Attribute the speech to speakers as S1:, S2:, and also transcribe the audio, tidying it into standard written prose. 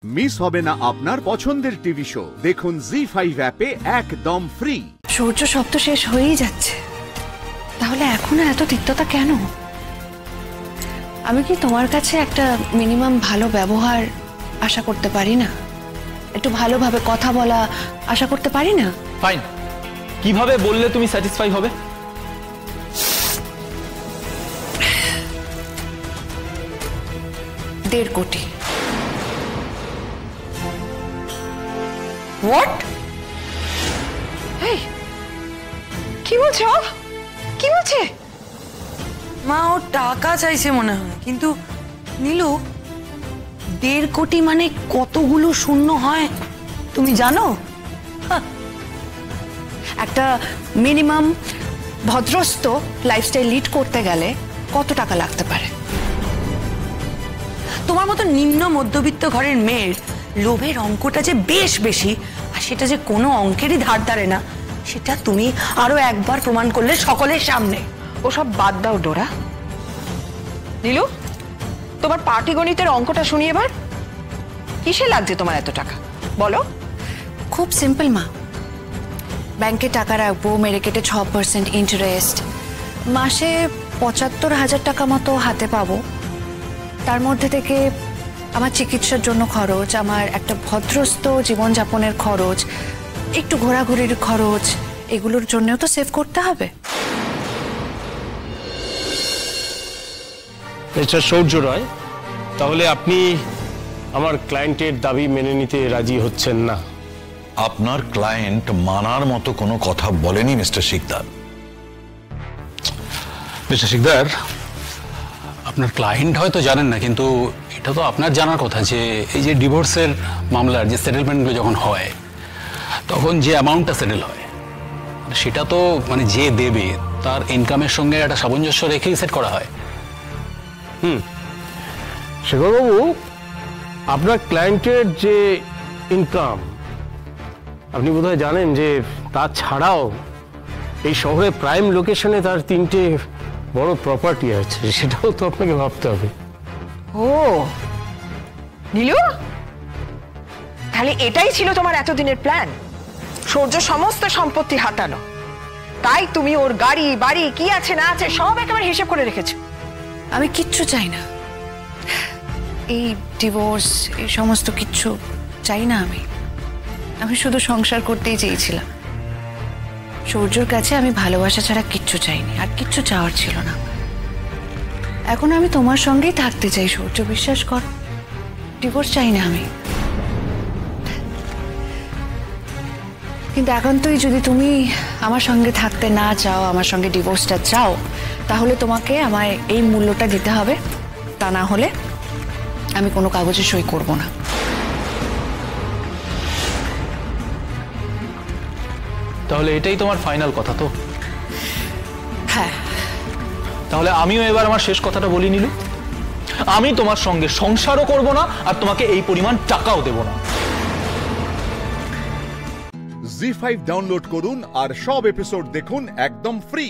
S1: Miss হবে না আপনার পছন্দের টিভি শো। দেখুন জি5 অ্যাপে একদম ফ্রি।
S2: সূর্য সব তো শেষ হয়েই যাচ্ছে, তাহলে এখনো এত তিক্ততা কেন? আমি কি তোমার কাছে একটা মিনিমাম ভালো ব্যবহার আশা করতে পারি না? একটু ভালোভাবে কথা বলা আশা করতে পারি না?
S3: ফাইন, কিভাবে বললে তুমি স্যাটিসফাই হবে?
S2: দেড় কোটি। হোয়াট? এই কি বলছো? কি বলছে?
S4: মা ও টাকা চাইছে মনে হয়, কিন্তু নীলু 1.5 কোটি মানে কতগুলো শূন্য হয় তুমি জানো?
S2: একটা মিনিমাম ভদ্রস্থ লাইফস্টাইল লিড করতে গেলে কত টাকা লাগতে পারে?
S4: তোমার মতো নিম্ন মধ্যবিত্ত ঘরের মেয়ের লোভের অঙ্কটা যে বেশ বেশি, আর সেটা যে কোনো অঙ্কেরই ধার ধারে না, সেটা তুমি আরো একবার প্রমাণ করলে সকলের সামনে।
S2: ওসব বাদ দাও ডোরা। নীলু, তোমার পাটিগণিতের অঙ্কটা শুনি এবার। কিসে লাগছে তোমার এত টাকা বলো? খুব সিম্পল মা, ব্যাংকে টাকা রাখবো, মেরে কেটে 6% ইন্টারেস্ট, মাসে 75,000 টাকা মতো হাতে পাবো। তার মধ্যে থেকে আমার চিকিৎসার জন্য খরচ, আমার একটা ভদ্রস্থ জীবনযাপনের খরচ, একটু ঘোরাঘুরির খরচ, এগুলোর জন্যও তো সেভ করতে হবে।
S5: মিস্টার সূর্য রায়, তাহলে আপনি আমার ক্লায়েন্টের দাবি মেনে নিতে রাজি হচ্ছেন না?
S6: আপনার ক্লায়েন্ট মানার মতো কোনো কথা বলেনি মিস্টার শিকদার।
S7: মিস্টার শিকদার, আপনার ক্লায়েন্ট হয়তো জানেন না, কিন্তু এটা তো আপনার জানার কথা যে এই যে ডিভোর্সের মামলার যে সেটেলমেন্টগুলো যখন হয়, তখন যে অ্যামাউন্টটা সেটেল হয় সেটা তো মানে যে দেবে তার ইনকামের সঙ্গে একটা সামঞ্জস্য রেখেই সেট করা হয়।
S5: শেখরবাবু, আপনার ক্লায়েন্টের যে ইনকাম আপনি বোধহয় জানেন যে তাছাড়াও এই শহরে প্রাইম লোকেশনে তার 3টে বড় প্রপার্টি আছে, সেটাও তো আপনাকে ভাবতে হবে।
S2: ও নীলু, তাহলে এটাই ছিল তোমার এতদিনের প্ল্যান? সূর্য সমস্ত সম্পত্তি হাতানো, তাই তুমি ওর গাড়ি বাড়ি কি আছে না আছে সব একেবারে হিসেব করে রেখেছো। আমি কিচ্ছু চাই না, এই ডিভোর্স এই সমস্ত কিচ্ছু চাই না। আমি শুধু সংসার করতেই চেয়েছিলাম। সূর্যর কাছে আমি ভালোবাসা ছাড়া কিচ্ছু চাইনি, আর কিচ্ছু চাওয়ার ছিল না। এখন আমি তোমার সঙ্গেই থাকতে চাই সূর্য, বিশ্বাস কর। ডিভোর্স চাই না আমি। কিন্তু এখন তুই যদি তুমি আমার সঙ্গে থাকতে না চাও, আমার সঙ্গে ডিভোর্সটা চাও, তাহলে তোমাকে আমায় এই মূল্যটা দিতে হবে। তা না হলে আমি কোনো কাগজে সই করব না।
S3: তাহলে এটাই তোমার ফাইনাল কথা তো?
S2: হ্যাঁ।
S3: তাহলে আমিও এবার আমার শেষ কথাটা বলি নীলু, আমি তোমার সঙ্গে সংসারও করব না, আর তোমাকে এই পরিমাণ টাকাও দেব না।
S1: জি5 ডাউনলোড করুন আর সব এপিসোড দেখুন একদম ফ্রি।